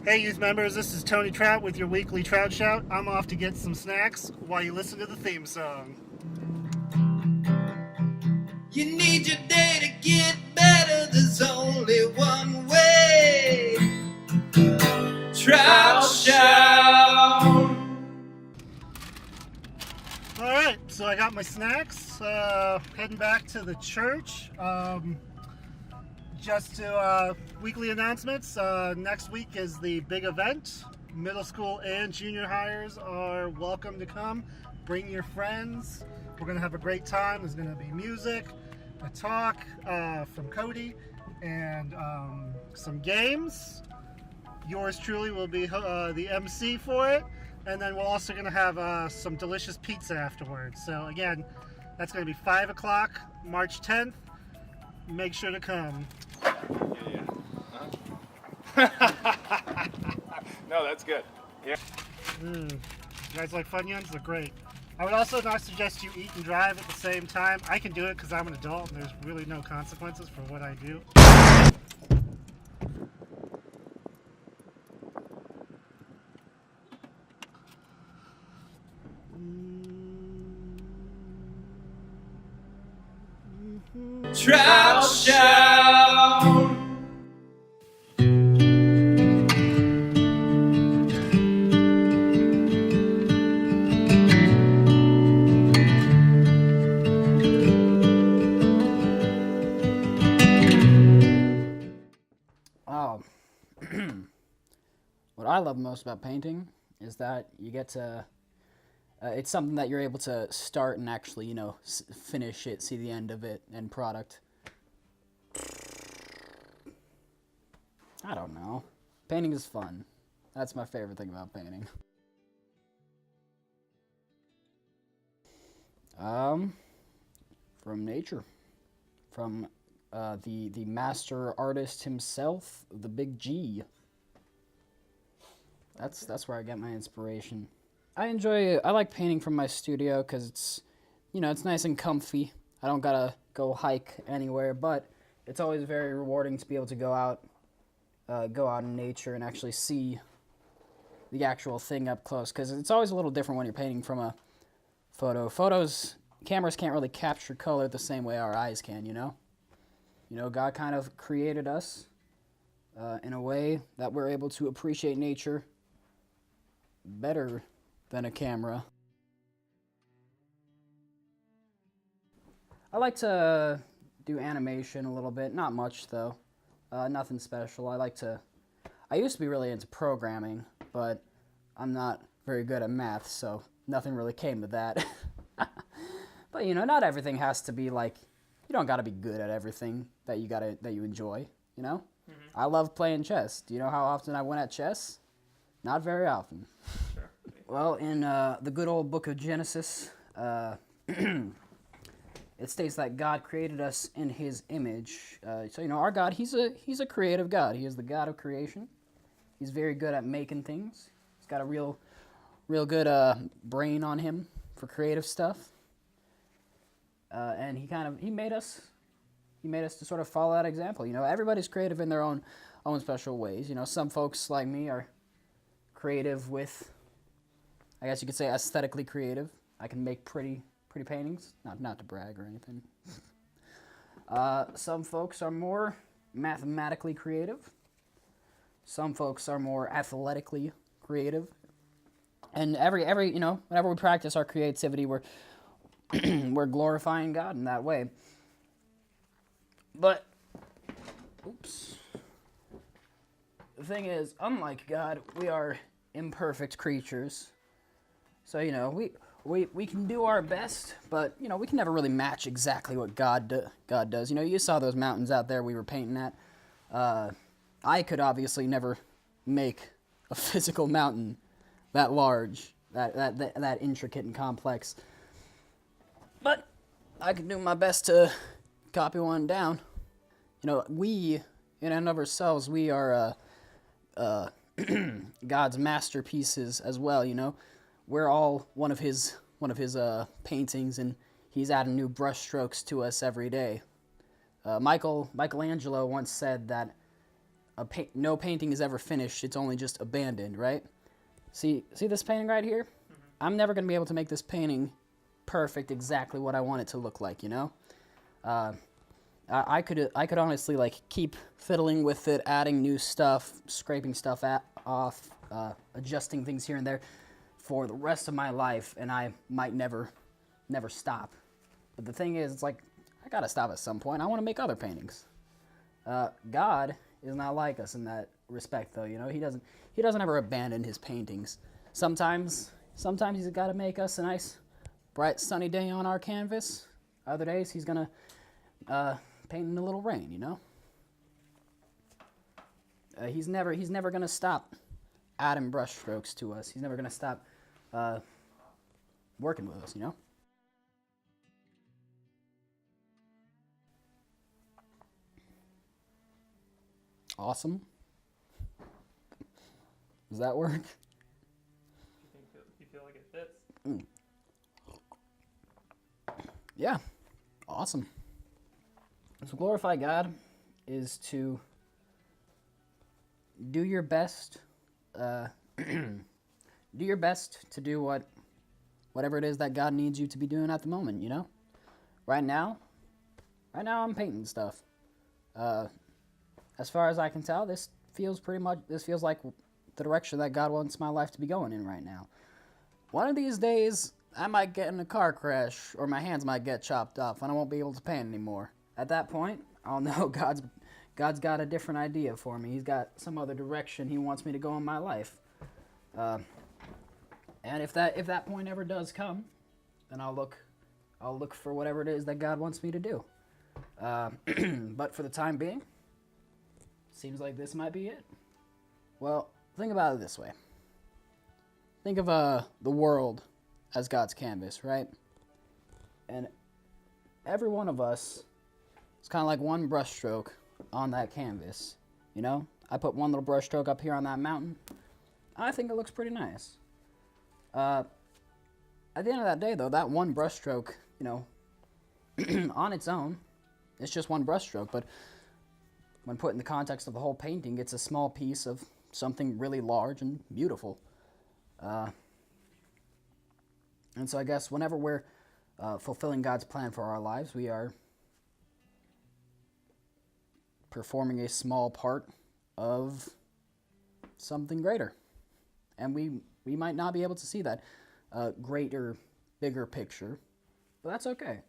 Hey, youth members, this is Tony Trout with your weekly Trout Shout. I'm off to get some snacks while you listen to the theme song. You need your day to get better, there's only one way. Trout Shout. Alright, so I got my snacks, heading back to the church. Just to weekly announcements, next week is the big event. Middle school and junior hires are welcome to come. Bring your friends. We're going to have a great time. There's going to be music, a talk from Cody, and some games. Yours truly will be the MC for it. And then we're also going to have some delicious pizza afterwards. So again, that's going to be 5 o'clock, March 10th. Make sure to come. No, that's good. Yeah. You guys like Funyuns? They're great. I would also not suggest you eat and drive at the same time. I can do it because I'm an adult and there's really no consequences for what I do. Trout Shout. What I love most about painting is that you get to, it's something that you're able to start and actually, finish it, see the end of it, end product. I don't know. Painting is fun. That's my favorite thing about painting. From nature. From the master artist himself, the Big G. That's where I get my inspiration. I like painting from my studio because it's nice and comfy. I don't gotta go hike anywhere, but it's always very rewarding to be able to go out in nature and actually see the actual thing up close, because it's always a little different when you're painting from a photo. Cameras can't really capture color the same way our eyes can, God kind of created us in a way that we're able to appreciate nature better than a camera. I like to do animation a little bit, not much though, nothing special. I used to be really into programming, but I'm not very good at math, so nothing really came to that. But not everything has to be like, you don't gotta be good at everything that you enjoy, Mm-hmm. I love playing chess. Do you know how often I win at chess? Not very often. Sure. Well, in the good old book of Genesis, it states that God created us in His image. So our God, He's a creative God. He is the God of creation. He's very good at making things. He's got a real good brain on him for creative stuff. And He made us. He made us to sort of follow that example. Everybody's creative in their own special ways. Some folks like me are creative with, I guess you could say, aesthetically creative. I can make pretty paintings, not to brag or anything. Some folks are more mathematically creative. Some folks are more athletically creative. And every whenever we practice our creativity, we're we're glorifying God in that way. But, the thing is, unlike God, we are imperfect creatures. So, we can do our best, but, we can never really match exactly what God does. You saw those mountains out there we were painting at. I could obviously never make a physical mountain that large, that intricate and complex. But I can do my best to copy one down. We, in and of ourselves, we are God's masterpieces as well. We're all one of his paintings, and he's adding new brushstrokes to us every day. Michelangelo once said that no painting is ever finished. It's only just abandoned, right? See this painting right here? I'm never going to be able to make this painting perfect, exactly what I want it to look like, you know? I could honestly like keep fiddling with it, adding new stuff, scraping stuff off, adjusting things here and there for the rest of my life, and I might never stop. But the thing is, it's like I gotta stop at some point. I want to make other paintings. God is not like us in that respect, though. You know, he doesn't ever abandon his paintings. Sometimes he's got to make us a nice, bright, sunny day on our canvas. Other days he's gonna paint in a little rain. You know, he's never gonna stop adding brush strokes to us. He's never gonna stop working with us. You know. Awesome. Does that work? You feel like it fits? Yeah. Awesome. So glorify God is to do your best. Do your best to do whatever it is that God needs you to be doing at the moment. You know. Right now I'm painting stuff. As far as I can tell, this feels like the direction that God wants my life to be going in right now. One of these days, I might get in a car crash, or my hands might get chopped off, and I won't be able to paint anymore. At that point, I'll know God's got a different idea for me. He's got some other direction He wants me to go in my life. And if that point ever does come, then I'll look for whatever it is that God wants me to do. But for the time being, seems like this might be it. Well, think about it this way. Think of the world as God's canvas, right? And every one of us is kind of like one brushstroke on that canvas. You know, I put one little brushstroke up here on that mountain. I think it looks pretty nice. At the end of that day, though, that one brushstroke, you know, on its own, it's just one brushstroke, but when put in the context of the whole painting, it's a small piece of something really large and beautiful. And so I guess whenever we're fulfilling God's plan for our lives, we are performing a small part of something greater. And we might not be able to see that greater, bigger picture, but that's okay.